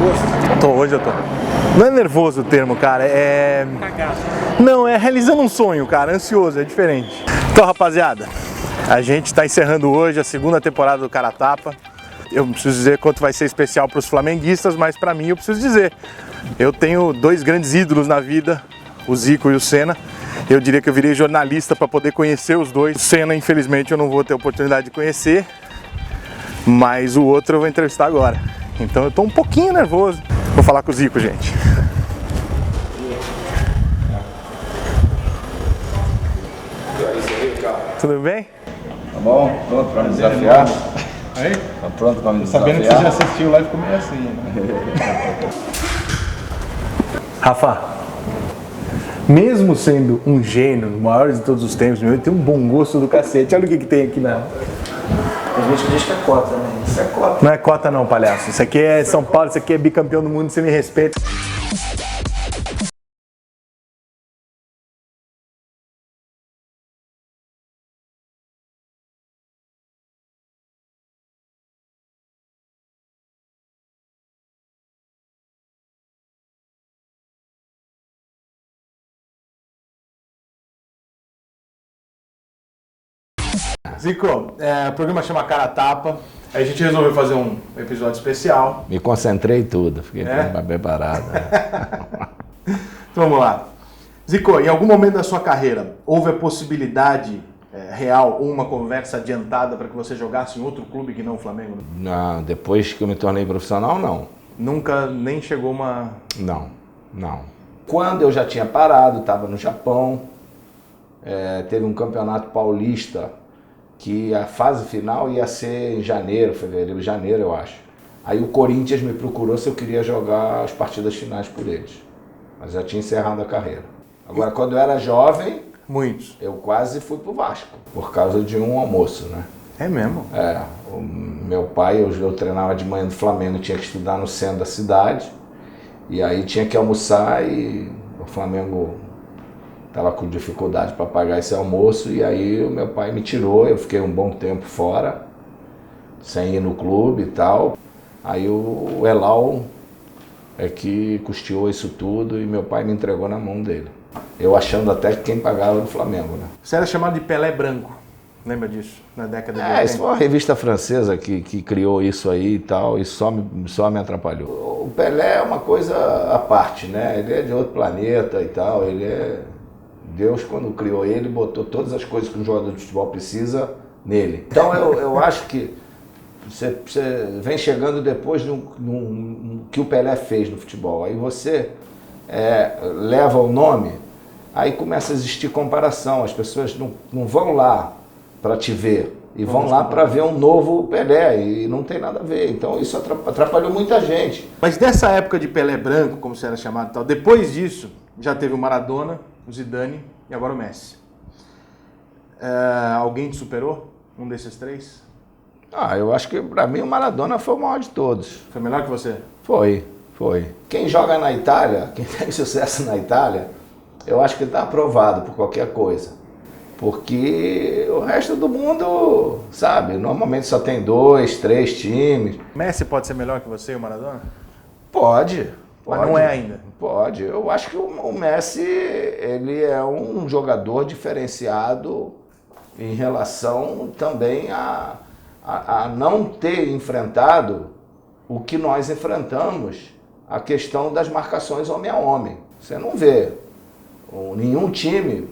nervoso? Hoje eu tô. Não é nervoso o termo, cara, é... Cagado. Não, é realizando um sonho, cara, ansioso, é diferente. Então, rapaziada, a gente tá encerrando hoje a segunda temporada do Cara a Tapa. Eu não preciso dizer quanto vai ser especial para os flamenguistas, mas para mim eu preciso dizer. Eu tenho dois grandes ídolos na vida, o Zico e o Senna. Eu diria que eu virei jornalista para poder conhecer os dois. O Senna, infelizmente, eu não vou ter oportunidade de conhecer, mas o outro eu vou entrevistar agora. Então eu tô um pouquinho nervoso. Vou falar com o Zico, gente. Tudo bem? Tá bom? Pronto pra me desafiar? Aí? Tá pronto pra me Sabendo desafiar? que você já assistiu lá e ficou meio assim, né? Rafa, mesmo sendo um gênio, o maior de todos os tempos, ele tem um bom gosto do cacete. Olha o que tem aqui na... Tem gente que diz que é cota, né? Isso é cota. Não é cota não, palhaço. Isso aqui é São Paulo, isso aqui é bicampeão do mundo, você me respeita. Zico, o programa chama Cara a Tapa. A gente resolveu fazer um episódio especial. Me concentrei em tudo, fiquei preparado. Então vamos lá. Zico, em algum momento da sua carreira, houve a possibilidade real ou uma conversa adiantada para que você jogasse em outro clube que não o Flamengo? Não, depois que eu me tornei profissional, não. Nunca nem chegou uma... Não. Quando eu já tinha parado, estava no Japão, teve um campeonato paulista que a fase final ia ser em janeiro, eu acho. Aí o Corinthians me procurou se eu queria jogar as partidas finais por eles. Mas já tinha encerrado a carreira. Agora, quando eu era jovem, Muitos. eu quase fui pro Vasco, por causa de um almoço, né? É mesmo? O meu pai, eu treinava de manhã no Flamengo, tinha que estudar no centro da cidade, e aí tinha que almoçar e o Flamengo estava com dificuldade para pagar esse almoço, e aí o meu pai me tirou, eu fiquei um bom tempo fora, sem ir no clube e tal. Aí o Elal é que custeou isso tudo e meu pai me entregou na mão dele. Eu achando até que quem pagava era o Flamengo, né? Você era chamado de Pelé Branco, lembra disso? Na década de 80? Isso foi uma revista francesa que criou isso aí e tal, e só me atrapalhou. O Pelé é uma coisa à parte, né? Ele é de outro planeta e tal, ele é... Deus, quando criou ele, botou todas as coisas que um jogador de futebol precisa nele. Então eu acho que você vem chegando depois que o Pelé fez no futebol. Aí você leva o nome, aí começa a existir comparação. As pessoas não vão lá para te ver, e vão lá para ver um novo Pelé, e não tem nada a ver. Então isso atrapalhou muita gente. Mas dessa época de Pelé Branco, como você era chamado e tal, depois disso, já teve o Maradona, o Zidane e agora o Messi. Alguém te superou? Um desses três? Eu acho que para mim o Maradona foi o maior de todos. Foi melhor que você? Foi. Quem joga na Itália, quem tem sucesso na Itália, eu acho que está aprovado por qualquer coisa. Porque o resto do mundo, sabe, normalmente só tem 2, 3 times. Messi pode ser melhor que você e o Maradona? Pode. Mas não é ainda? Pode. Eu acho que o Messi, ele é um jogador diferenciado em relação também a não ter enfrentado o que nós enfrentamos, a questão das marcações homem a homem. Você não vê nenhum time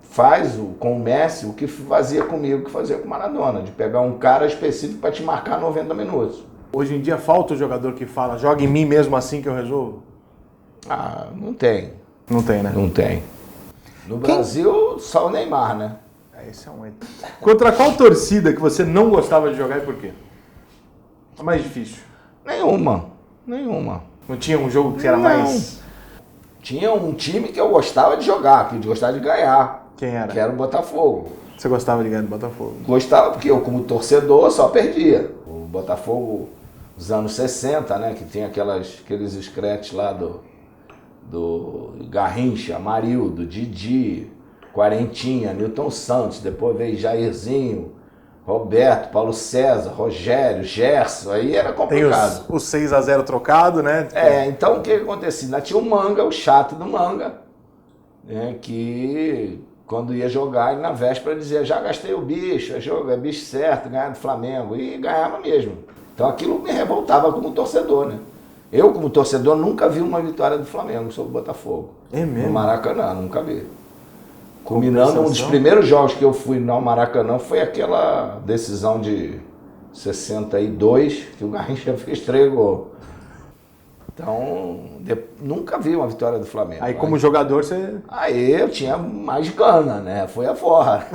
faz com o Messi o que fazia comigo, que fazia com o Maradona, de pegar um cara específico para te marcar 90 minutos. Hoje em dia falta o jogador que fala, joga em mim mesmo assim que eu resolvo? Não tem. Não tem, né? Não tem. No Brasil, só o Neymar, né? Esse é um erro. Contra qual torcida que você não gostava de jogar e por quê? É mais difícil. Nenhuma. Não tinha um jogo que era mais... Tinha um time que eu gostava de jogar, que eu gostava de ganhar. Quem era? Que era o Botafogo. Você gostava de ganhar do Botafogo? Gostava porque eu, como torcedor, só perdia. O Botafogo dos anos 60, né? Que tinha aqueles scratch lá do Garrincha, Amarildo, Didi, Quarentinha, Nilton Santos, depois veio Jairzinho, Roberto, Paulo César, Rogério, Gerson, aí era Tem complicado. os 6-0 trocado, né? Então o que acontecia? Ainda tinha o Manga, o chato do Manga, né, que quando ia jogar, ele na véspera dizia, já gastei o bicho, é bicho certo, ganhar do Flamengo, e ganhava mesmo. Então aquilo me revoltava como torcedor, né? Eu, como torcedor, nunca vi uma vitória do Flamengo sobre o Botafogo. É mesmo? No Maracanã, nunca vi. Combinando, um dos primeiros jogos que eu fui no Maracanã foi aquela decisão de 62, que o Garrincha fez 3 gols. Então, nunca vi uma vitória do Flamengo. Aí como jogador você Aí eu tinha mais gana, né? Foi a forra.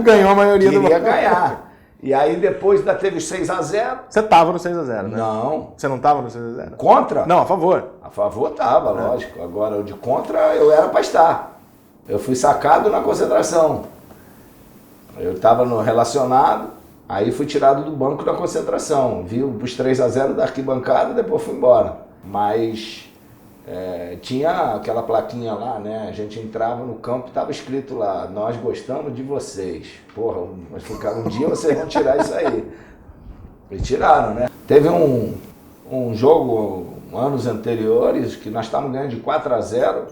ganhou a maioria do Queria ganhar. E aí depois ainda teve 6-0. Você tava no 6-0, né? Não. Você não tava no 6-0? Contra? Não, a favor. A favor tava, lógico. Agora o de contra eu era para estar. Eu fui sacado na concentração. Eu estava no relacionado, aí fui tirado do banco da concentração. Vi os 3-0 da arquibancada e depois fui embora. Mas tinha aquela plaquinha lá, né? A gente entrava no campo e estava escrito lá, nós gostamos de vocês. Porra, mas um dia vocês vão tirar isso aí. E tiraram, né? Teve um jogo, anos anteriores, que nós estávamos ganhando de 4-0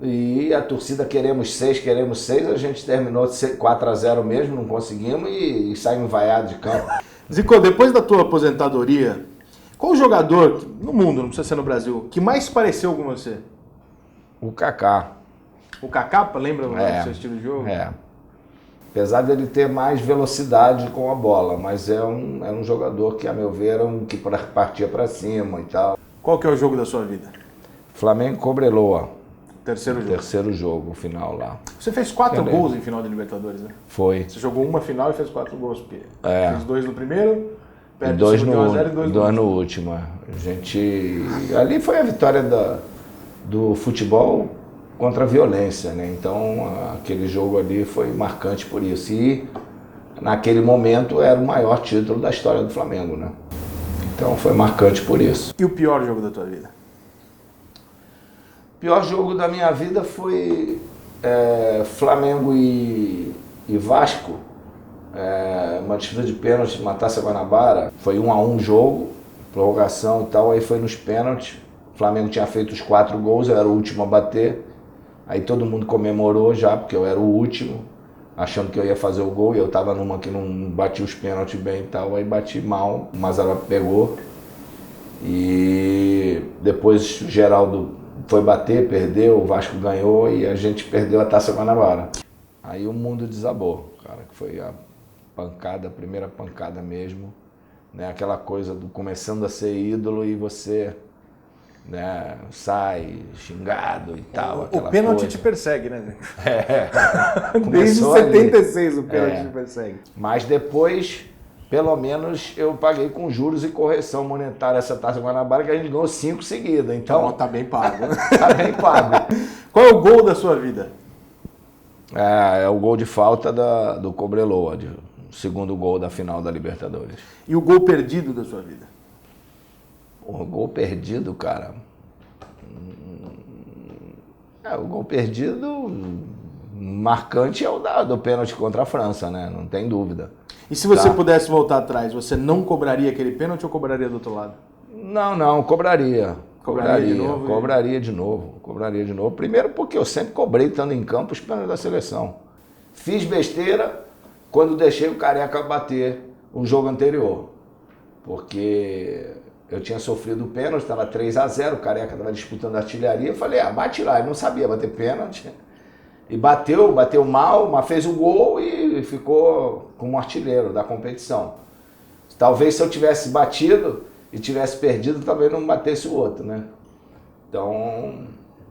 e a torcida queremos 6, a gente terminou 4-0 mesmo, não conseguimos e saímos vaiados de campo. Zico, depois da tua aposentadoria, qual o jogador, no mundo, não precisa ser no Brasil, que mais pareceu com você? O Kaká. O Kaká, lembra do seu estilo de jogo? Apesar dele ter mais velocidade com a bola, mas era um jogador que, a meu ver, era um que partia para cima e tal. Qual que é o jogo da sua vida? Flamengo e Cobreloa. Terceiro jogo. Terceiro jogo, final lá. Você fez 4 gols em final de Libertadores, né? Foi. Você jogou uma final e fez 4 gols. Fez 2 no primeiro, e 2 no, 1 a 0 e 2 no último. Ali foi a vitória do futebol contra a violência, né? Então aquele jogo ali foi marcante por isso. E naquele momento era o maior título da história do Flamengo, né? Então foi marcante por isso. E o pior jogo da tua vida? O pior jogo da minha vida foi Flamengo e Vasco. Uma disputa de pênalti, uma Taça Guanabara. Foi 1-1 o jogo, prorrogação e tal. Aí foi nos pênaltis. O Flamengo tinha feito os 4 gols, eu era o último a bater. Aí todo mundo comemorou já, porque eu era o último, achando que eu ia fazer o gol. E eu tava numa que não bati os pênaltis bem e tal. Aí bati mal, o Mazzaropi pegou. E depois o Geraldo foi bater, perdeu, o Vasco ganhou e a gente perdeu a Taça Guanabara. Aí o mundo desabou, cara, que foi a pancada, a primeira pancada mesmo, né? Aquela coisa do começando a ser ídolo e você, né, sai xingado e tal. O pênalti te persegue, né? Desde Começou 76 o pênalti te persegue. Mas depois, pelo menos, eu paguei com juros e correção monetária essa Taça Guanabara, que a gente ganhou 5 seguidas. Então, tá bem pago. tá bem pago. Qual é o gol da sua vida? É o gol de falta do Cobreloa, o segundo gol da final da Libertadores. E o gol perdido da sua vida? O gol perdido, cara. O gol perdido marcante é o do pênalti contra a França, né? Não tem dúvida. E se você pudesse voltar atrás, você não cobraria aquele pênalti ou cobraria do outro lado? Não, cobraria. Cobraria de novo? Cobraria de novo. Primeiro porque eu sempre cobrei, estando em campo, os pênaltis da seleção. Fiz besteira quando deixei o Careca bater o jogo anterior. Porque eu tinha sofrido o pênalti, estava 3-0, o Careca estava disputando a artilharia. Eu falei, bate lá. Ele não sabia bater pênalti. E bateu mal, mas fez o gol e ficou como artilheiro da competição. Talvez se eu tivesse batido e tivesse perdido, talvez não batesse o outro, né? Então,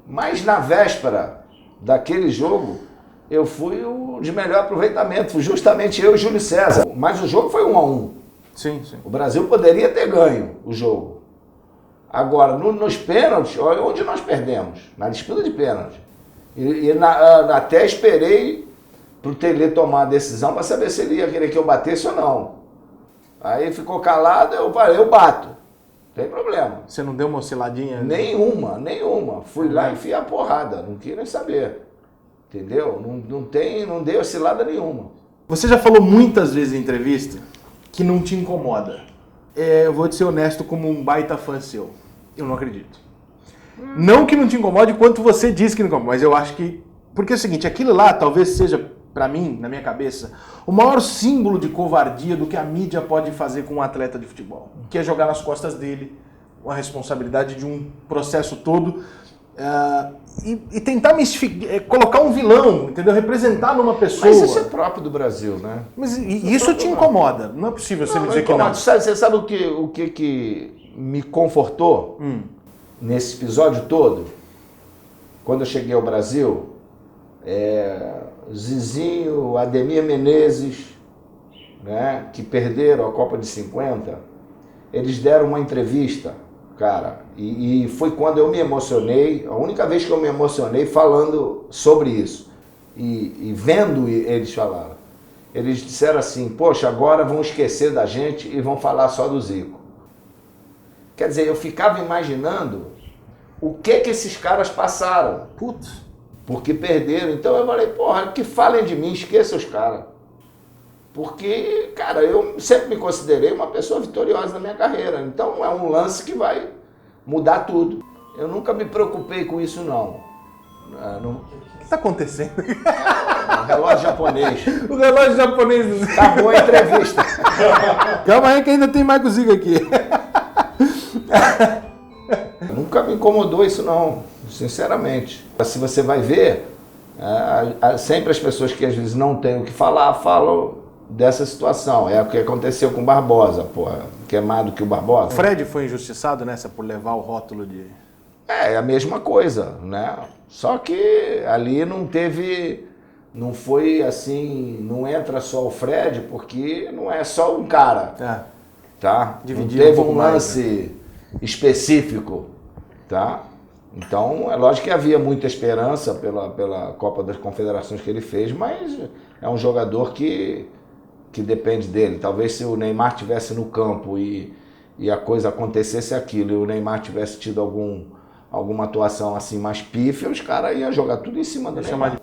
mas na véspera daquele jogo, eu fui o de melhor aproveitamento, fui justamente eu e Júlio César. Mas o jogo foi 1-1. Sim. O Brasil poderia ter ganho o jogo. Agora, nos pênaltis, olha onde nós perdemos, na disputa de pênalti. Até esperei pro Tele tomar a decisão para saber se ele ia querer que eu batesse ou não. Aí ficou calado, eu falei, eu bato. Não tem problema. Você não deu uma osciladinha? Nenhuma. Fui lá e enfiei a porrada, não quis nem saber. Entendeu? Não dei oscilada nenhuma. Você já falou muitas vezes em entrevista que não te incomoda. Eu vou te ser honesto como um baita fã seu. Eu não acredito. Não que não te incomode quanto você diz que não incomoda, mas eu acho que... Porque é o seguinte, aquilo lá talvez seja, pra mim, na minha cabeça, o maior símbolo de covardia do que a mídia pode fazer com um atleta de futebol. Que é jogar nas costas dele a responsabilidade de um processo todo e tentar colocar um vilão, entendeu? Representar numa pessoa. Mas isso é próprio do Brasil, né? Mas isso te incomoda? Não é possível você me dizer que não. Você sabe o que me confortou nesse episódio todo? Quando eu cheguei ao Brasil, Zizinho, Ademir Menezes, né, que perderam a Copa de 50, eles deram uma entrevista, cara, e foi quando eu me emocionei, a única vez que eu me emocionei falando sobre isso, e vendo eles falaram. Eles disseram assim, poxa, agora vão esquecer da gente e vão falar só do Zico. Quer dizer, eu ficava imaginando o que esses caras passaram. Putz. Porque perderam. Então eu falei, porra, que falem de mim, esqueça os caras. Porque, cara, eu sempre me considerei uma pessoa vitoriosa na minha carreira. Então é um lance que vai mudar tudo. Eu nunca me preocupei com isso, não. O que está acontecendo? O relógio japonês. O relógio japonês. Acabou a entrevista. Calma aí que ainda tem mais cozido aqui. Nunca me incomodou isso, não. Sinceramente. Se você vai ver, sempre as pessoas que às vezes não têm o que falar, falam dessa situação. É o que aconteceu com o Barbosa, porra. Queimado que o Barbosa. O Fred foi injustiçado nessa por levar o rótulo de... É a mesma coisa, né? Só que ali não foi assim, não entra só o Fred, porque não é só um cara, tá? Não teve um lance específico, tá? Então, é lógico que havia muita esperança pela Copa das Confederações que ele fez, mas é um jogador que depende dele. Talvez se o Neymar estivesse no campo e a coisa acontecesse aquilo, e o Neymar tivesse tido alguma atuação assim mais pífia, os caras iam jogar tudo em cima do Neymar.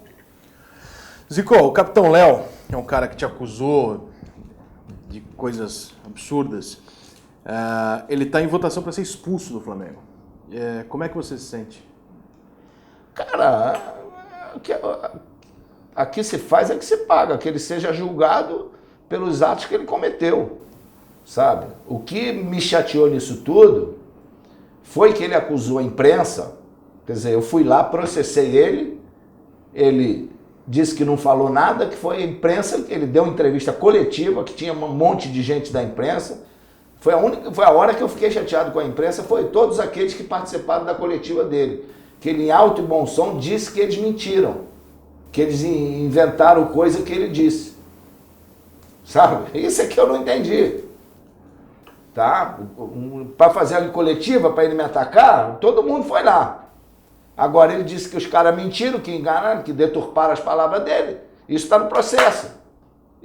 Zico, o Capitão Léo é um cara que te acusou de coisas absurdas. Ele está em votação para ser expulso do Flamengo. Como é que você se sente? Cara, aqui se faz é que se paga, que ele seja julgado pelos atos que ele cometeu, sabe? O que me chateou nisso tudo foi que ele acusou a imprensa, quer dizer, eu fui lá, processei ele disse que não falou nada, que foi a imprensa, que ele deu uma entrevista coletiva, que tinha um monte de gente da imprensa. Foi a hora que eu fiquei chateado com a imprensa, foi todos aqueles que participaram da coletiva dele. Que ele, em alto e bom som, disse que eles mentiram. Que eles inventaram coisa que ele disse. Sabe? Isso é que eu não entendi. Tá? Para fazer a coletiva, para ele me atacar, todo mundo foi lá. Agora ele disse que os caras mentiram, que enganaram, que deturparam as palavras dele. Isso está no processo.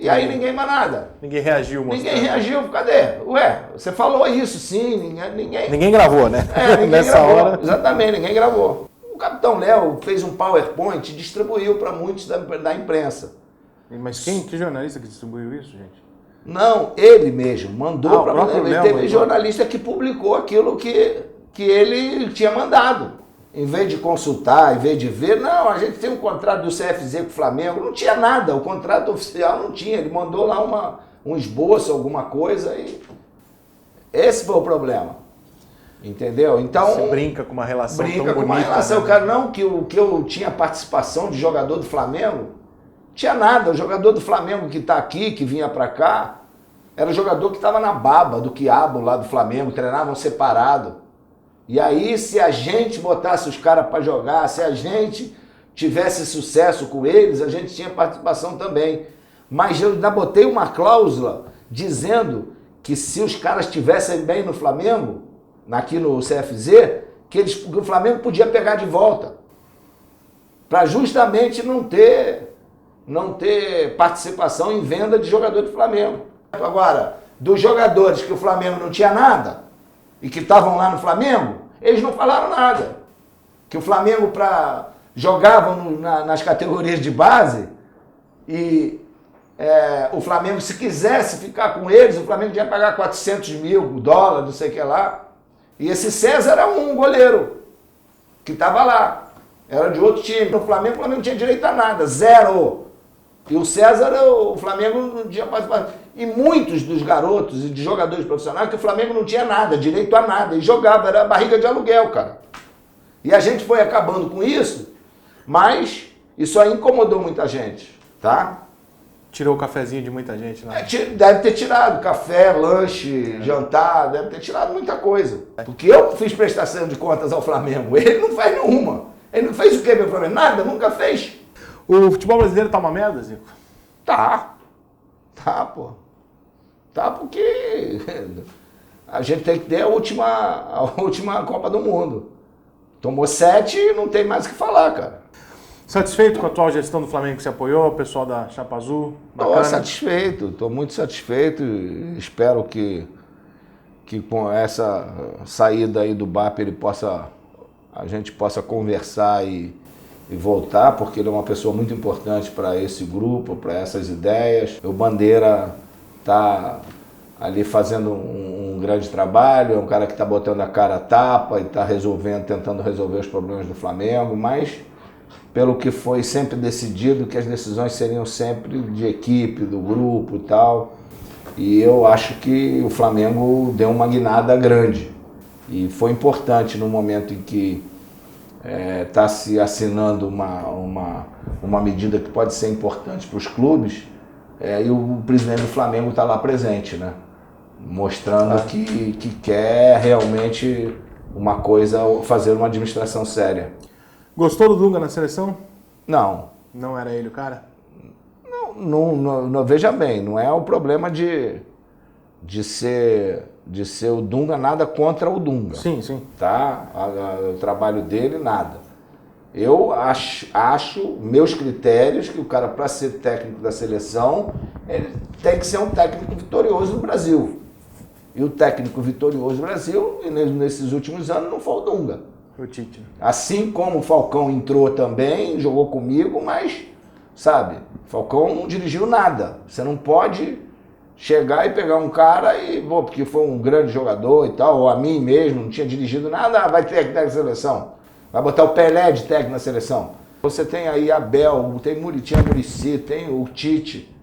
E aí ninguém mais nada. Ninguém reagiu, mostrando. Ninguém reagiu, cadê? Ué, você falou isso sim, ninguém gravou, né? Ninguém Nessa gravou, hora. exatamente, ninguém gravou. O Capitão Léo fez um PowerPoint e distribuiu para muitos da imprensa. Mas que jornalista que distribuiu isso, gente? Não, ele mesmo mandou para o ele. Teve jornalista que publicou aquilo que ele tinha mandado. Em vez de consultar, em vez de ver, não, a gente tem um contrato do CFZ com o Flamengo, não tinha nada, o contrato oficial não tinha, ele mandou lá um esboço, alguma coisa e esse foi o problema, entendeu? Então... Você brinca com uma relação tão bonita. Brinca com uma relação, cara, não que eu tinha participação de jogador do Flamengo, tinha nada, o jogador do Flamengo que está aqui, que vinha para cá, era o jogador que estava na baba do quiabo lá do Flamengo, treinavam separado. E aí, se a gente botasse os caras para jogar, se a gente tivesse sucesso com eles, a gente tinha participação também. Mas eu ainda botei uma cláusula dizendo que se os caras estivessem bem no Flamengo, aqui no CFZ, que o Flamengo podia pegar de volta. Para justamente não ter participação em venda de jogador do Flamengo. Agora, dos jogadores que o Flamengo não tinha nada, e que estavam lá no Flamengo, eles não falaram nada. Que o Flamengo jogavam nas categorias de base e o Flamengo, se quisesse ficar com eles, o Flamengo tinha que pagar 400 mil dólares, não sei o que lá. E esse César era um goleiro que estava lá. Era de outro time. No Flamengo, o Flamengo não tinha direito a nada, zero. E o César, o Flamengo não tinha participado. E muitos dos garotos e de jogadores profissionais que o Flamengo não tinha nada, direito a nada. E jogava, era barriga de aluguel, cara. E a gente foi acabando com isso, mas isso aí incomodou muita gente, tá? Tirou o cafezinho de muita gente, né? Deve ter tirado café, lanche, jantar, deve ter tirado muita coisa. Porque eu fiz prestação de contas ao Flamengo, ele não faz nenhuma. Ele não fez o quê, meu Flamengo? Nada, nunca fez. O futebol brasileiro tá uma merda, Zico? Tá, pô. Tá porque a gente tem que ter a última Copa do Mundo. Tomou 7 e não tem mais o que falar, cara. Satisfeito com a atual gestão do Flamengo que você apoiou, o pessoal da Chapa Azul? Estou satisfeito, estou muito satisfeito. Espero que com essa saída aí do BAP a gente possa conversar e voltar, porque ele é uma pessoa muito importante para esse grupo, para essas ideias. O Bandeira está ali fazendo um grande trabalho, é um cara que está botando a cara a tapa e está tentando resolver os problemas do Flamengo, mas pelo que foi sempre decidido, que as decisões seriam sempre de equipe, do grupo e tal. E eu acho que o Flamengo deu uma guinada grande. E foi importante no momento em que está se assinando uma medida que pode ser importante para os clubes, e o presidente do Flamengo está lá presente, né? Mostrando que quer realmente uma coisa, fazer uma administração séria. Gostou do Dunga na seleção? Não. Não era ele o cara? Não, veja bem, não é o problema de ser o Dunga, nada contra o Dunga. Sim, sim. Tá? O trabalho dele, nada. Eu acho meus critérios, que o cara, para ser técnico da seleção, ele tem que ser um técnico vitorioso no Brasil. E o técnico vitorioso no Brasil, nesses últimos anos, não foi o Dunga. O Tite. Assim como o Falcão entrou também, jogou comigo, mas, sabe, Falcão não dirigiu nada. Você não pode chegar e pegar um cara porque foi um grande jogador e tal, ou a mim mesmo, não tinha dirigido nada, vai ter técnico na seleção. Vai botar o Pelé de técnico na seleção. Você tem aí Abel, tem Muricy, tem o Tite,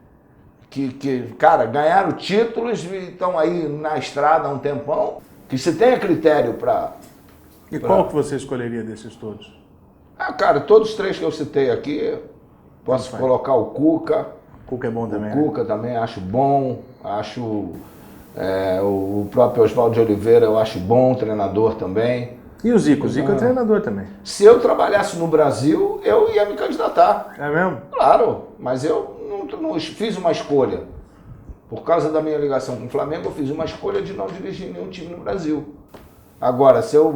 que, cara, ganharam títulos e estão aí na estrada há um tempão, que você tenha critério para... E qual que você escolheria desses todos? Cara, todos os 3 que eu citei aqui, posso colocar o Cuca. O Cuca é bom também, O Cuca também acho bom, acho o próprio Oswaldo de Oliveira eu acho bom, treinador também. E o Zico? O Zico é treinador também. Se eu trabalhasse no Brasil, eu ia me candidatar. É mesmo? Claro, mas eu não fiz uma escolha. Por causa da minha ligação com o Flamengo, eu fiz uma escolha de não dirigir nenhum time no Brasil. Agora, se eu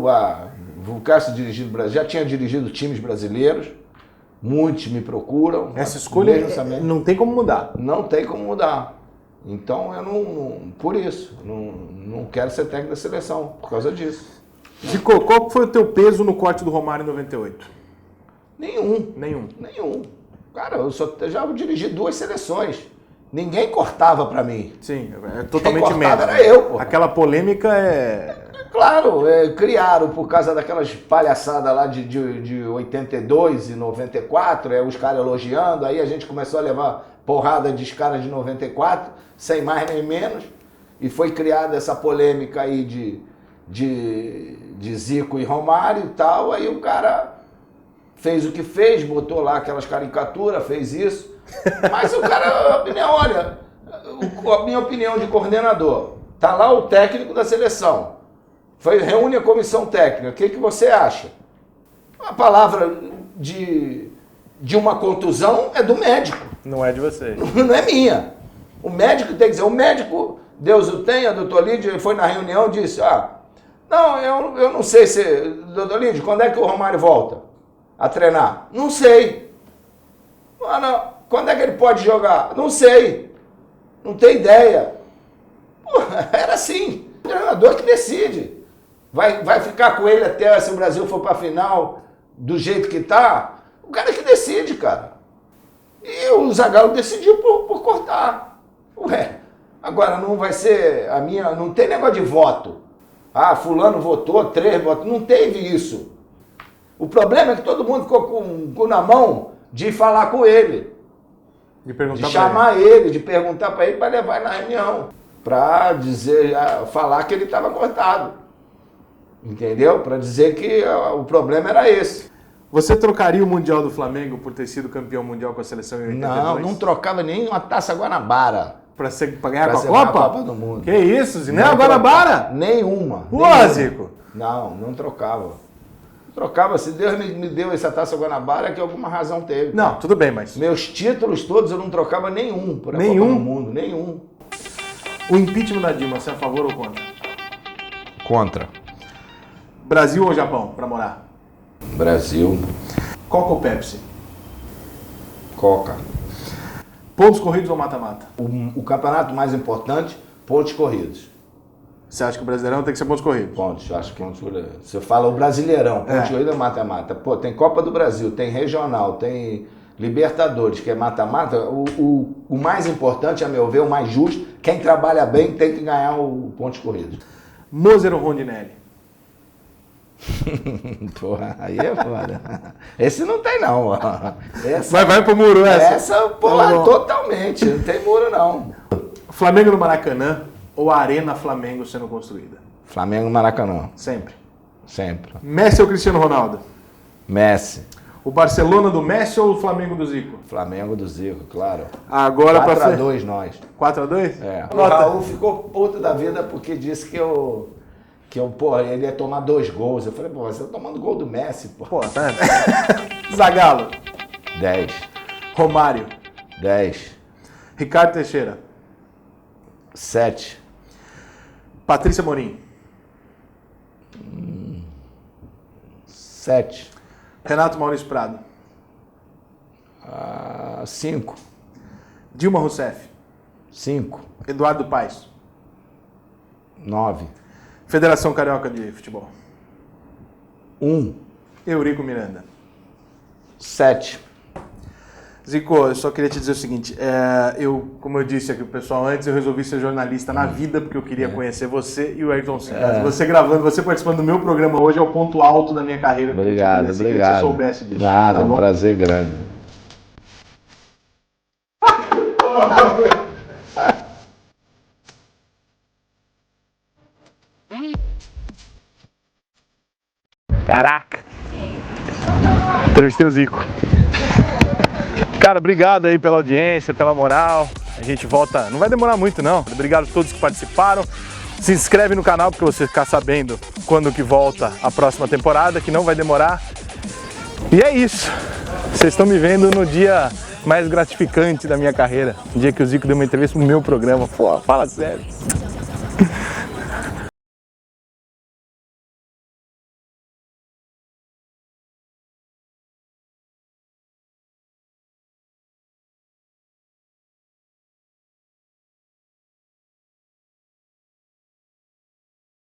quisesse dirigir no Brasil, já tinha dirigido times brasileiros, muitos me procuram. Essa escolha não tem como mudar. Não tem como mudar. Então, eu por isso, não quero ser técnico da seleção, por causa disso. Zico, qual foi o teu peso no corte do Romário em 98? Nenhum. Cara, eu já dirigi 2 seleções. Ninguém cortava pra mim. Sim, é totalmente merda. Era eu, pô. Aquela polêmica é... Claro, criaram por causa daquelas palhaçadas lá de 82 e 94, os caras elogiando, aí a gente começou a levar porrada de caras de 94, sem mais nem menos, e foi criada essa polêmica aí de Zico e Romário e tal, aí o cara fez o que fez, botou lá aquelas caricaturas, fez isso, mas o cara, olha, a minha opinião de coordenador, tá lá o técnico da seleção, reúne a comissão técnica, o que você acha? A palavra de uma contusão é do médico. Não é de você. Não é minha. O médico tem que dizer, o médico, Deus o tenha, doutor Lídio, ele foi na reunião e disse, não, eu não sei se, doutor Lídio, quando é que o Romário volta a treinar? Não sei. Quando é que ele pode jogar? Não sei. Não tem ideia. Era assim, o treinador que decide. Vai ficar com ele até se o Brasil for para a final do jeito que tá? O cara que decide, cara. E o Zagallo decidiu por cortar. Ué, agora não vai ser a minha... Não tem negócio de voto. Ah, fulano votou, 3 votos. Não teve isso. O problema é que todo mundo ficou com o cu na mão de falar com ele. De chamar ele, de perguntar para ele para levar na reunião. Para dizer, falar que ele estava cortado. Entendeu? Para dizer que o problema era esse. Você trocaria o Mundial do Flamengo por ter sido campeão mundial com a seleção em 82? Não trocava nem uma Taça Guanabara. Pra ganhar com a Copa do Mundo. Que isso? Nem a Guanabara? Nenhuma. Pô, Zico. Não trocava. Trocava. Se Deus me deu essa Taça Guanabara, é que alguma razão teve. Não, tudo bem, mas... Meus títulos todos eu não trocava nenhum por a Copa do Mundo. Nenhum. O impeachment da Dilma, você é a favor ou contra? Contra. Brasil ou Japão, pra morar? Brasil. Coca ou Pepsi? Coca. Pontos corridos ou mata-mata? O campeonato mais importante, pontos corridos. Você acha que o Brasileirão tem que ser pontos corridos? Pontos, eu acho que pontos corridos. Você fala o Brasileirão, pontos corridos é mata-mata. Pô, tem Copa do Brasil, tem Regional, tem Libertadores, que é mata-mata. O mais importante, a meu ver, o mais justo, quem trabalha bem tem que ganhar o pontos corridos. Moser ou Rondinelli? Porra, aí é foda. Esse não tem não, ó. Vai pro muro essa? Essa, porra, totalmente. Não tem muro não. Flamengo no Maracanã ou Arena Flamengo sendo construída? Flamengo no Maracanã. Sempre? Sempre. Messi ou Cristiano Ronaldo? Messi. O Barcelona do Messi ou o Flamengo do Zico? Flamengo do Zico, claro. Agora 4-2 nós. 4-2? É. O Raul ficou puto da vida porque disse que ele ia tomar 2 gols. Eu falei, pô, você tá tomando gol do Messi, pô. Pô, tá. Zagallo. 10. Romário. 10. Ricardo Teixeira. 7. Patrícia Morim. 7. Renato Maurício Prado. 5. Dilma Rousseff. 5. Eduardo Paes. 9. Federação Carioca de Futebol. 1. Eurico Miranda. 7. Zico, eu só queria te dizer o seguinte, como eu disse aqui pro pessoal antes, eu resolvi ser jornalista na vida porque eu queria conhecer você e o Ayrton Senna. Você gravando, você participando do meu programa hoje é o ponto alto da minha carreira. Obrigado. Que você soubesse disso. Nada, tá um prazer grande. Caraca! Entrevistei o Zico. Cara, obrigado aí pela audiência, pela moral. A gente volta, não vai demorar muito não. Obrigado a todos que participaram. Se inscreve no canal para você ficar sabendo quando que volta a próxima temporada, que não vai demorar. E é isso. Vocês estão me vendo no dia mais gratificante da minha carreira. No dia que o Zico deu uma entrevista no meu programa. Pô, fala sério.